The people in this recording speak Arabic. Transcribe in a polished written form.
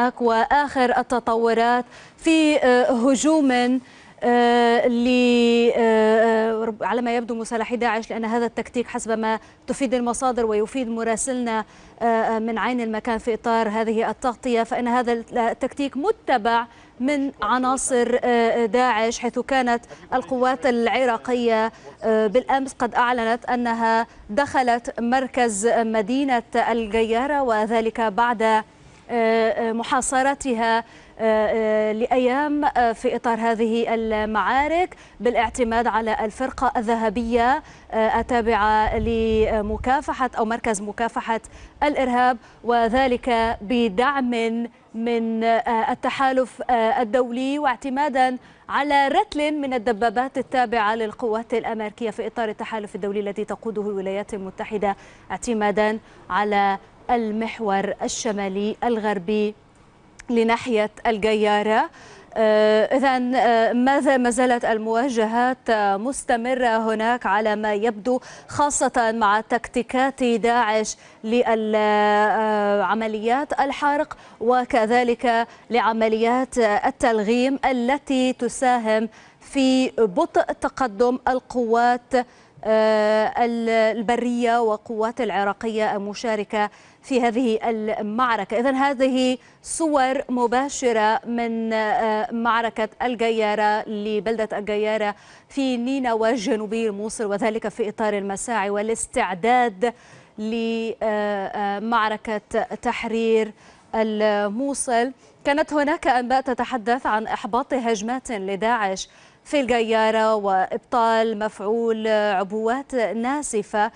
هناك وآخر التطورات في هجوم على ما يبدو مسلحي داعش، لأن هذا التكتيك حسب ما تفيد المصادر ويفيد مراسلنا من عين المكان في إطار هذه التغطية، فإن هذا التكتيك متبع من عناصر داعش، حيث كانت القوات العراقية بالأمس قد أعلنت أنها دخلت مركز مدينة الجيارة، وذلك بعد محاصرتها لأيام في إطار هذه المعارك بالاعتماد على الفرقة الذهبية التابعة لمكافحة أو مركز مكافحة الإرهاب، وذلك بدعم من التحالف الدولي واعتمادا على رتل من الدبابات التابعة للقوات الأمريكية في إطار التحالف الدولي الذي تقوده الولايات المتحدة اعتمادا على المحور الشمالي الغربي لناحية الجيارة. إذن ما زالت المواجهات مستمرة هناك على ما يبدو، خاصة مع تكتيكات داعش لعمليات الحرق وكذلك لعمليات التلغيم التي تساهم في بطء تقدم القوات البرية وقوات العراقية المشاركة في هذه المعركة. إذن هذه صور مباشرة من معركة الجيارة لبلدة الجيارة في نينوى جنوبي الموصل، وذلك في إطار المساعي والاستعداد لمعركة تحرير الموصل. كانت هناك أنباء تتحدث عن إحباط هجمات لداعش في الجيارة وإبطال مفعول عبوات ناسفة